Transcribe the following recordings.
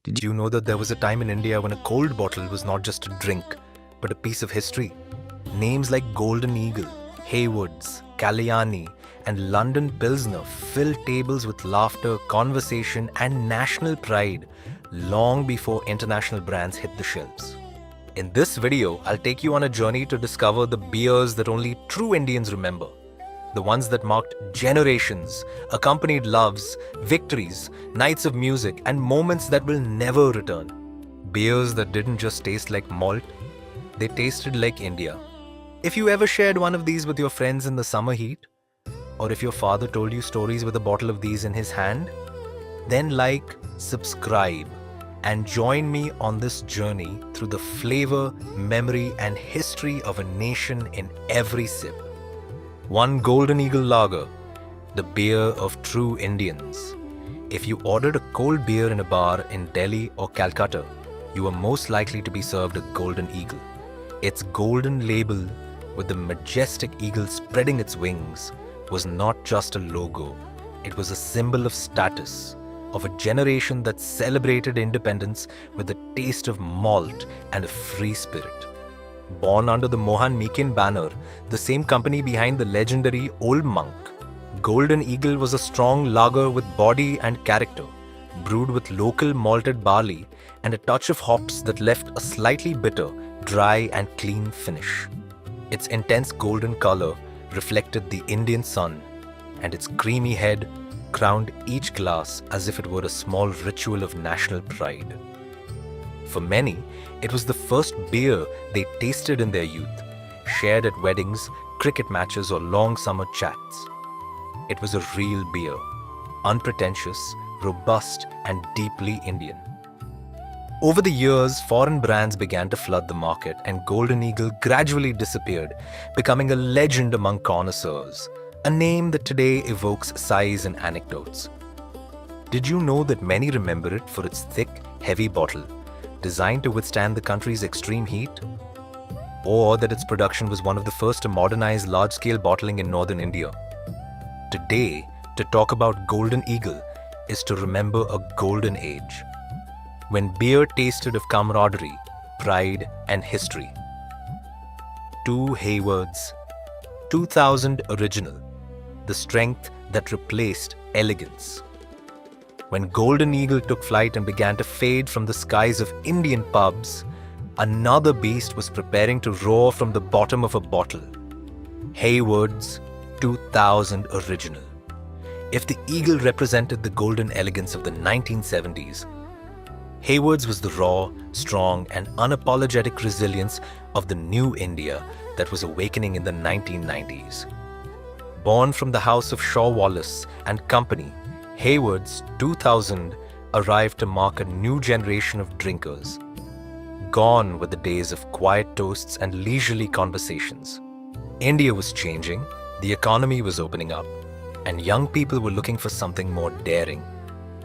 Did you know that there was a time in India when a cold bottle was not just a drink, but a piece of history? Names like Golden Eagle, Haywards, Kalyani, and London Pilsner filled tables with laughter, conversation, and national pride long before international brands hit the shelves. In this video, I'll take you on a journey to discover the beers that only true Indians remember. The ones that marked generations, accompanied loves, victories, nights of music, and moments that will never return. Beers that didn't just taste like malt, they tasted like India. If you ever shared one of these with your friends in the summer heat, or if your father told you stories with a bottle of these in his hand, then like, subscribe, and join me on this journey through the flavor, memory, and history of a nation in every sip. One Golden Eagle Lager, the beer of true Indians. If you ordered a cold beer in a bar in Delhi or Calcutta, you were most likely to be served a Golden Eagle. Its golden label, with the majestic eagle spreading its wings, was not just a logo. It was a symbol of status, of a generation that celebrated independence with the taste of malt and a free spirit. Born under the Mohan Meakin banner, the same company behind the legendary Old Monk, Golden Eagle was a strong lager with body and character, brewed with local malted barley and a touch of hops that left a slightly bitter, dry and clean finish. Its intense golden color reflected the Indian sun, and its creamy head crowned each glass as if it were a small ritual of national pride. For many, it was the first beer they tasted in their youth, shared at weddings, cricket matches, or long summer chats. It was a real beer, unpretentious, robust, and deeply Indian. Over the years, foreign brands began to flood the market, and Golden Eagle gradually disappeared, becoming a legend among connoisseurs, a name that today evokes sighs and anecdotes. Did you know that many remember it for its thick, heavy bottle, designed to withstand the country's extreme heat? Or that its production was one of the first to modernize large-scale bottling in northern India? Today, to talk about Golden Eagle is to remember a golden age, when beer tasted of camaraderie, pride, and history. 2 Haywards, 2000 original, the strength that replaced elegance. When Golden Eagle took flight and began to fade from the skies of Indian pubs, another beast was preparing to roar from the bottom of a bottle. Haywards 2000 original. If the Eagle represented the golden elegance of the 1970s, Haywards was the raw, strong, and unapologetic resilience of the new India that was awakening in the 1990s. Born from the house of Shaw Wallace and Company, Haywards 2000 arrived to mark a new generation of drinkers. Gone were the days of quiet toasts and leisurely conversations. India was changing, the economy was opening up, and young people were looking for something more daring,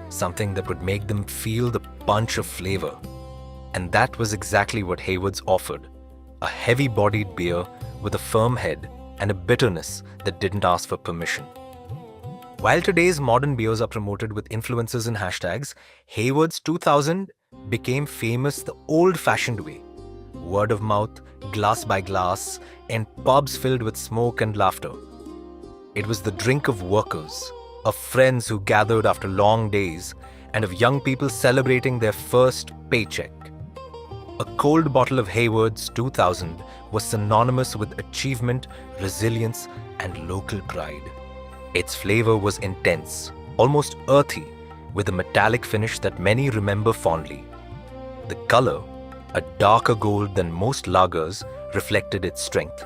something that would make them feel the punch of flavor. And that was exactly what Haywards offered, a heavy-bodied beer with a firm head and a bitterness that didn't ask for permission. While today's modern beers are promoted with influencers and hashtags, Haywards 2000 became famous the old-fashioned way. Word of mouth, glass by glass, in pubs filled with smoke and laughter. It was the drink of workers, of friends who gathered after long days, and of young people celebrating their first paycheck. A cold bottle of Haywards 2000 was synonymous with achievement, resilience, and local pride. Its flavor was intense, almost earthy, with a metallic finish that many remember fondly. The color, a darker gold than most lagers, reflected its strength.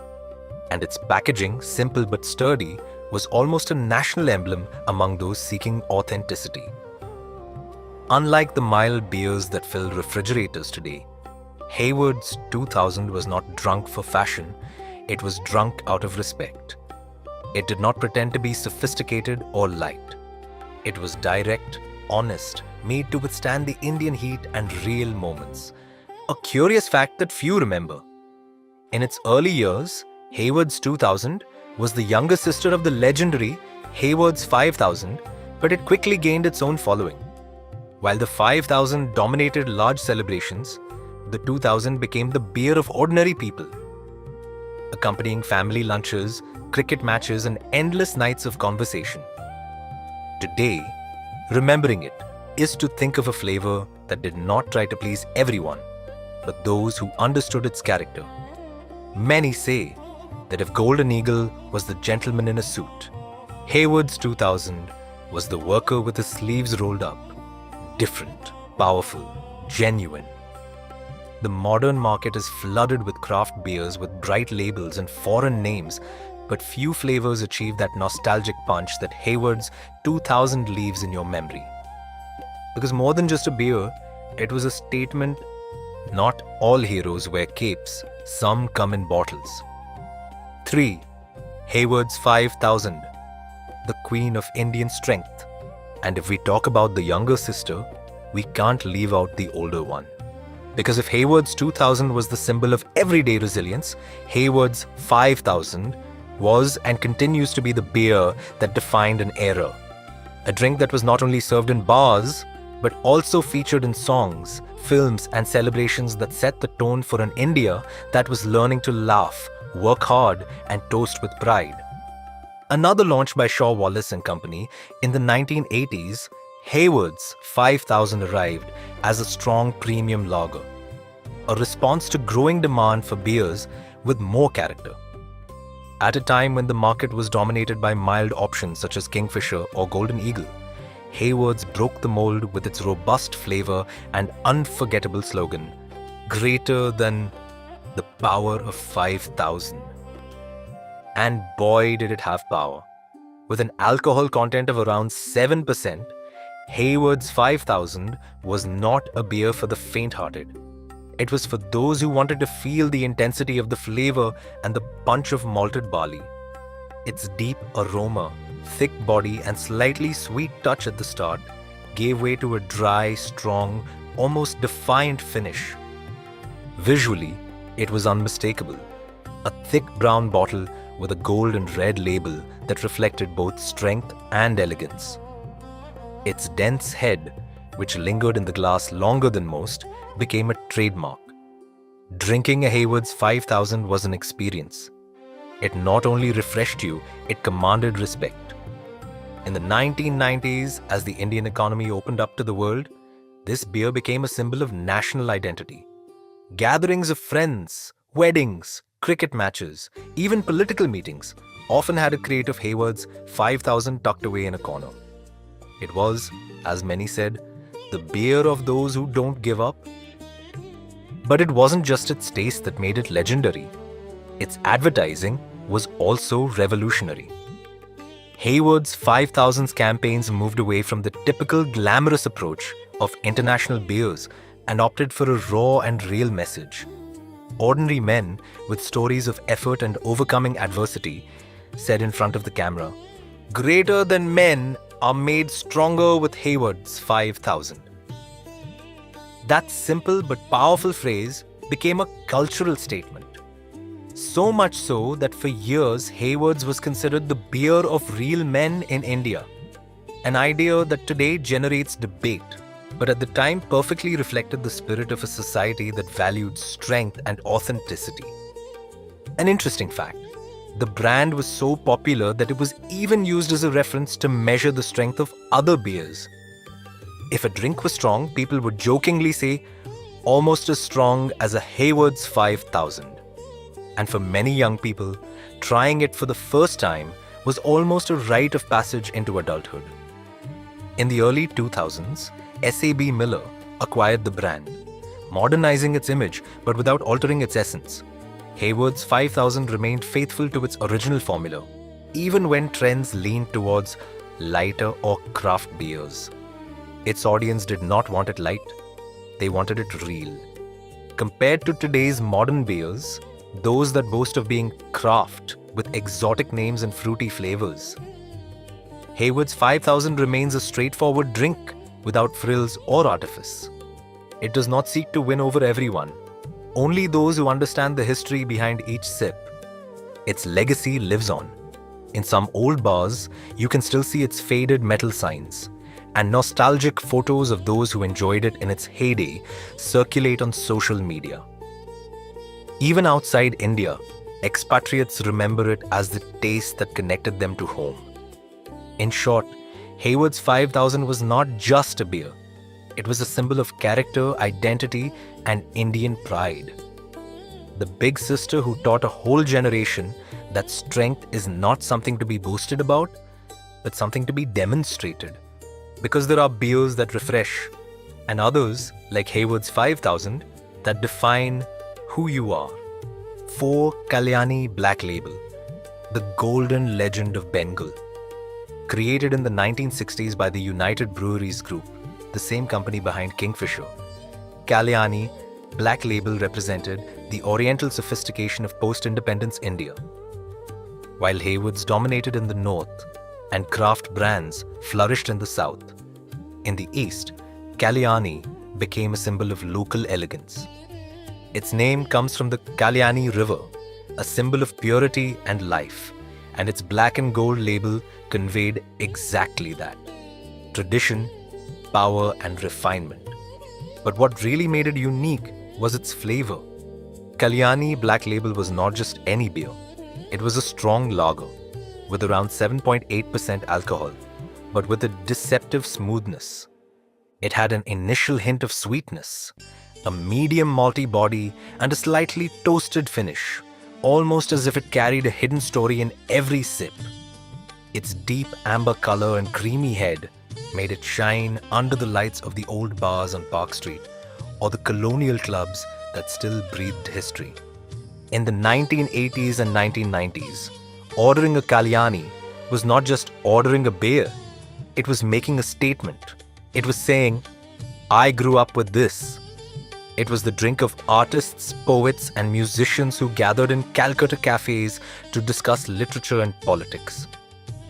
And its packaging, simple but sturdy, was almost a national emblem among those seeking authenticity. Unlike the mild beers that fill refrigerators today, Haywards 2000 was not drunk for fashion, it was drunk out of respect. It did not pretend to be sophisticated or light. It was direct, honest, made to withstand the Indian heat and real moments. A curious fact that few remember. In its early years, Haywards 2000 was the younger sister of the legendary Haywards 5000, but it quickly gained its own following. While the 5000 dominated large celebrations, the 2000 became the beer of ordinary people, accompanying family lunches, cricket matches, and endless nights of conversation. Today, remembering it is to think of a flavor that did not try to please everyone, but those who understood its character. Many say that if Golden Eagle was the gentleman in a suit, Haywards 2000 was the worker with his sleeves rolled up. Different, powerful, genuine. The modern market is flooded with craft beers with bright labels and foreign names, but few flavors achieve that nostalgic punch that Haywards 2000 leaves in your memory. Because more than just a beer, it was a statement: not all heroes wear capes, some come in bottles. 3. Haywards 5000, the queen of Indian strength. And if we talk about the younger sister, we can't leave out the older one. Because if Haywards 2000 was the symbol of everyday resilience, Haywards 5000 was and continues to be the beer that defined an era. A drink that was not only served in bars, but also featured in songs, films, and celebrations that set the tone for an India that was learning to laugh, work hard, and toast with pride. Another launch by Shaw Wallace and Company in the 1980s, Haywards 5000 arrived as a strong premium lager, a response to growing demand for beers with more character. At a time when the market was dominated by mild options such as Kingfisher or Golden Eagle, Haywards broke the mold with its robust flavor and unforgettable slogan, "Greater than the power of 5000." And boy, did it have power. With an alcohol content of around 7%, Haywards 5000 was not a beer for the faint-hearted. It was for those who wanted to feel the intensity of the flavor and the punch of malted barley. Its deep aroma, thick body, and slightly sweet touch at the start gave way to a dry, strong, almost defiant finish. Visually, it was unmistakable. A thick brown bottle with a gold and red label that reflected both strength and elegance. Its dense head, which lingered in the glass longer than most, became a trademark. Drinking a Haywards 5000 was an experience. It not only refreshed you, it commanded respect. In the 1990s, as the Indian economy opened up to the world, this beer became a symbol of national identity. Gatherings of friends, weddings, cricket matches, even political meetings often had a crate of Haywards 5000 tucked away in a corner. It was, as many said, the beer of those who don't give up. But it wasn't just its taste that made it legendary. Its advertising was also revolutionary. Haywards 5000's campaigns moved away from the typical glamorous approach of international beers and opted for a raw and real message. Ordinary men with stories of effort and overcoming adversity said in front of the camera, "Greater than men are made stronger with Haywards 5000." That simple but powerful phrase became a cultural statement. So much so that for years Haywards was considered the beer of real men in India. An idea that today generates debate, but at the time perfectly reflected the spirit of a society that valued strength and authenticity. An interesting fact, the brand was so popular that it was even used as a reference to measure the strength of other beers. If a drink was strong, people would jokingly say, "almost as strong as a Haywards 5000." And for many young people, trying it for the first time was almost a rite of passage into adulthood. In the early 2000s, SAB Miller acquired the brand, modernizing its image but without altering its essence. Haywards 5000 remained faithful to its original formula, even when trends leaned towards lighter or craft beers. Its audience did not want it light, they wanted it real. Compared to today's modern beers, those that boast of being craft with exotic names and fruity flavors, Haywards 5000 remains a straightforward drink without frills or artifice. It does not seek to win over everyone, only those who understand the history behind each sip. Its legacy lives on. In some old bars, you can still see its faded metal signs, and nostalgic photos of those who enjoyed it in its heyday circulate on social media. Even outside India, expatriates remember it as the taste that connected them to home. In short, Haywards 5000 was not just a beer. It was a symbol of character, identity, and Indian pride. The big sister who taught a whole generation that strength is not something to be boasted about, but something to be demonstrated. Because there are beers that refresh, and others, like Haywards 5000, that define who you are. 4 Kalyani Black Label, the golden legend of Bengal. Created in the 1960s by the United Breweries Group, the same company behind Kingfisher, Kalyani Black Label represented the oriental sophistication of post-independence India. While Haywards dominated in the north and craft brands flourished in the south, in the east, Kalyani became a symbol of local elegance. Its name comes from the Kalyani River, a symbol of purity and life, and its black and gold label conveyed exactly that: tradition, power, and refinement. But what really made it unique was its flavor. Kalyani Black Label was not just any beer. It was a strong lager with around 7.8% alcohol, but with a deceptive smoothness. It had an initial hint of sweetness, a medium malty body, and a slightly toasted finish, almost as if it carried a hidden story in every sip. Its deep amber color and creamy head made it shine under the lights of the old bars on Park Street or the colonial clubs that still breathed history. In the 1980s and 1990s, ordering a Kalyani was not just ordering a beer, it was making a statement. It was saying, "I grew up with this." It was the drink of artists, poets, and musicians who gathered in Calcutta cafes to discuss literature and politics.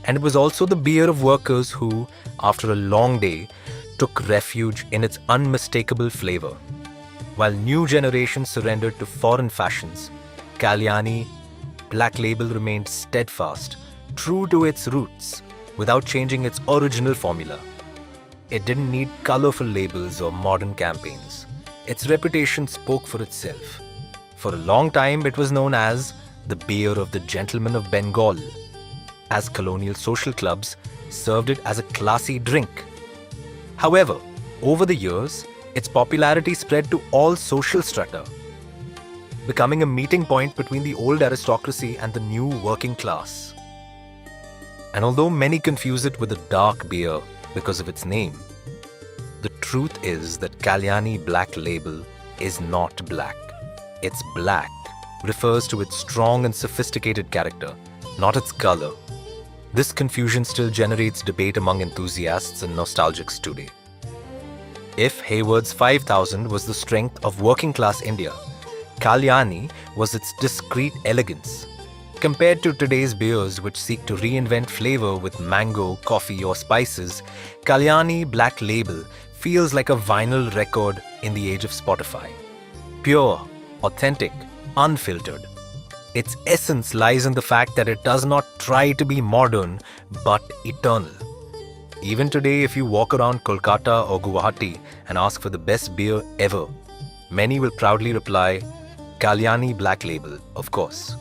And it was also the beer of workers who, after a long day, took refuge in its unmistakable flavor. While new generations surrendered to foreign fashions, Kalyani Black Label remained steadfast, true to its roots, without changing its original formula. It didn't need colorful labels or modern campaigns. Its reputation spoke for itself. For a long time, it was known as the beer of the gentlemen of Bengal, as colonial social clubs served it as a classy drink. However, over the years, its popularity spread to all social strata, becoming a meeting point between the old aristocracy and the new working class. And although many confuse it with a dark beer because of its name, the truth is that Kalyani Black Label is not black. Its black refers to its strong and sophisticated character, not its color. This confusion still generates debate among enthusiasts and nostalgics today. If Haywards 5000 was the strength of working-class India, Kalyani was its discreet elegance. Compared to today's beers which seek to reinvent flavor with mango, coffee, or spices, Kalyani Black Label feels like a vinyl record in the age of Spotify. Pure, authentic, unfiltered. Its essence lies in the fact that it does not try to be modern, but eternal. Even today, if you walk around Kolkata or Guwahati and ask for the best beer ever, many will proudly reply, Kalyani Black Label, of course.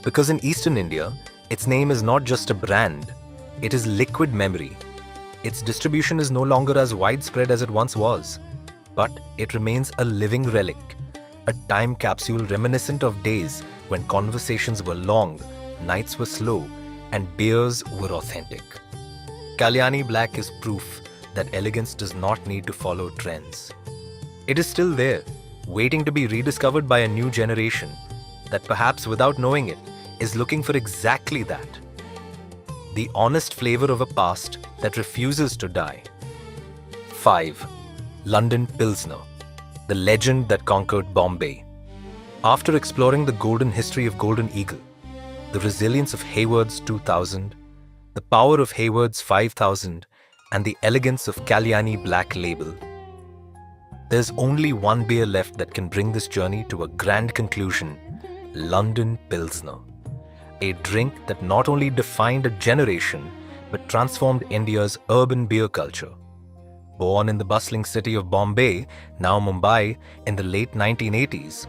Because in Eastern India, its name is not just a brand, it is liquid memory. Its distribution is no longer as widespread as it once was, but it remains a living relic, a time capsule reminiscent of days when conversations were long, nights were slow, and beers were authentic. Kalyani Black is proof that elegance does not need to follow trends. It is still there, waiting to be rediscovered by a new generation that perhaps without knowing it is looking for exactly that. The honest flavor of a past that refuses to die. 5. London Pilsner, the legend that conquered Bombay. After exploring the golden history of Golden Eagle, the resilience of Haywards 2000, the power of Haywards 5000, and the elegance of Kalyani Black Label, there's only one beer left that can bring this journey to a grand conclusion: London Pilsner. A drink that not only defined a generation, but transformed India's urban beer culture. Born in the bustling city of Bombay, now Mumbai, in the late 1980s,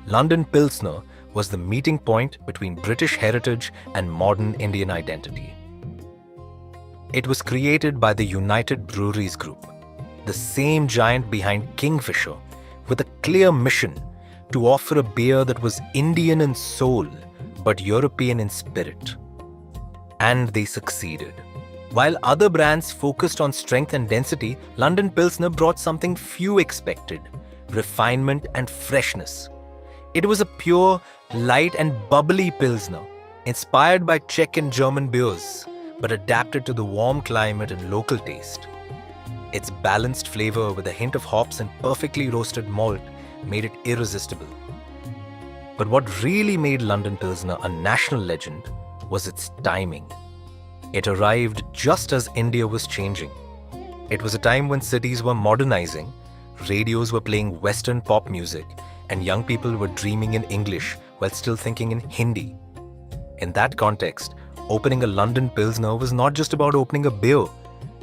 London Pilsner was the meeting point between British heritage and modern Indian identity. It was created by the United Breweries Group, the same giant behind Kingfisher, with a clear mission to offer a beer that was Indian in soul but European in spirit. And they succeeded. While other brands focused on strength and density, London Pilsner brought something few expected: refinement and freshness. It was a pure, light and bubbly Pilsner, inspired by Czech and German beers, but adapted to the warm climate and local taste. Its balanced flavor with a hint of hops and perfectly roasted malt made it irresistible. But what really made London Pilsner a national legend was its timing. It arrived just as India was changing. It was a time when cities were modernizing, radios were playing Western pop music, and young people were dreaming in English while still thinking in Hindi. In that context, opening a London Pilsner was not just about opening a beer,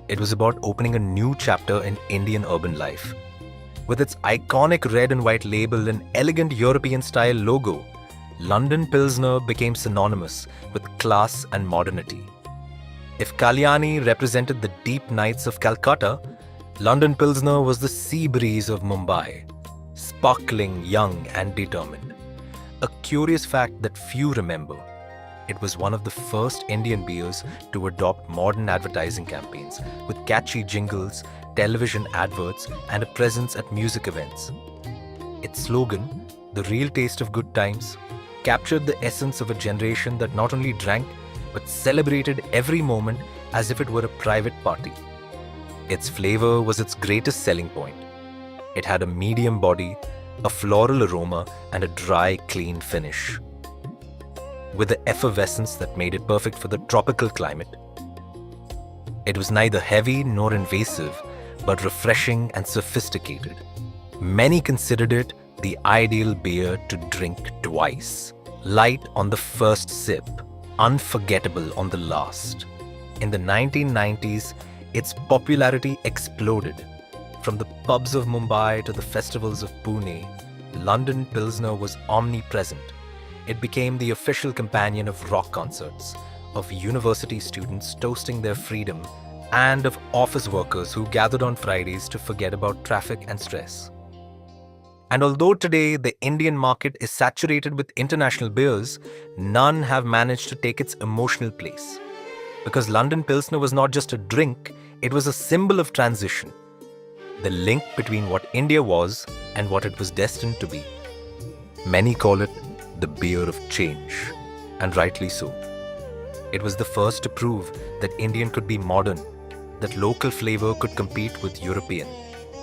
it was about opening a new chapter in Indian urban life. With its iconic red and white label and elegant European-style logo, London Pilsner became synonymous with class and modernity. If Kalyani represented the deep nights of Calcutta, London Pilsner was the sea breeze of Mumbai, sparkling, young and determined. A curious fact that few remember: it was one of the first Indian beers to adopt modern advertising campaigns with catchy jingles, television adverts, and a presence at music events. Its slogan, "The real taste of good times," captured the essence of a generation that not only drank but celebrated every moment as if it were a private party. Its flavor was its greatest selling point. It had a medium body, a floral aroma, and a dry, clean finish, with the effervescence that made it perfect for the tropical climate. It was neither heavy nor invasive, but refreshing and sophisticated. Many considered it the ideal beer to drink twice. Light on the first sip, unforgettable on the last. In the 1990s, its popularity exploded. From the pubs of Mumbai to the festivals of Pune, London Pilsner was omnipresent. It became the official companion of rock concerts, of university students toasting their freedom, and of office workers who gathered on Fridays to forget about traffic and stress. And although today the Indian market is saturated with international beers, none have managed to take its emotional place. Because London Pilsner was not just a drink, it was a symbol of transition. The link between what India was and what it was destined to be. Many call it the beer of change, and rightly so. It was the first to prove that Indian could be modern, that local flavor could compete with European,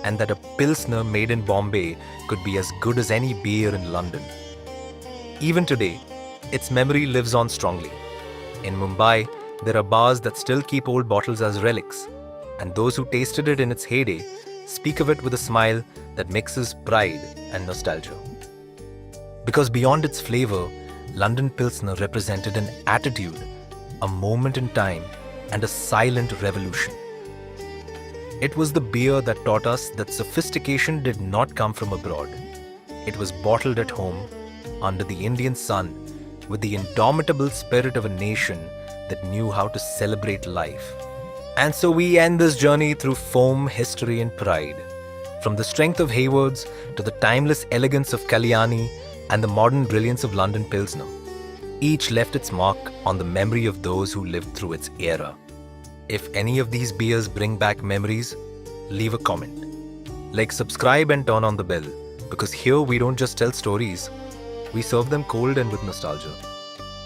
and that a Pilsner made in Bombay could be as good as any beer in London. Even today, its memory lives on strongly. In Mumbai, there are bars that still keep old bottles as relics, and those who tasted it in its heyday speak of it with a smile that mixes pride and nostalgia. Because beyond its flavor, London Pilsner represented an attitude, a moment in time, and a silent revolution. It was the beer that taught us that sophistication did not come from abroad. It was bottled at home, under the Indian sun, with the indomitable spirit of a nation that knew how to celebrate life. And so we end this journey through foam, history, and pride. From the strength of Haywards to the timeless elegance of Kalyani and the modern brilliance of London Pilsner, each left its mark on the memory of those who lived through its era. If any of these beers bring back memories, leave a comment. Like, subscribe and turn on the bell, because here we don't just tell stories, we serve them cold and with nostalgia.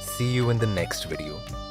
See you in the next video.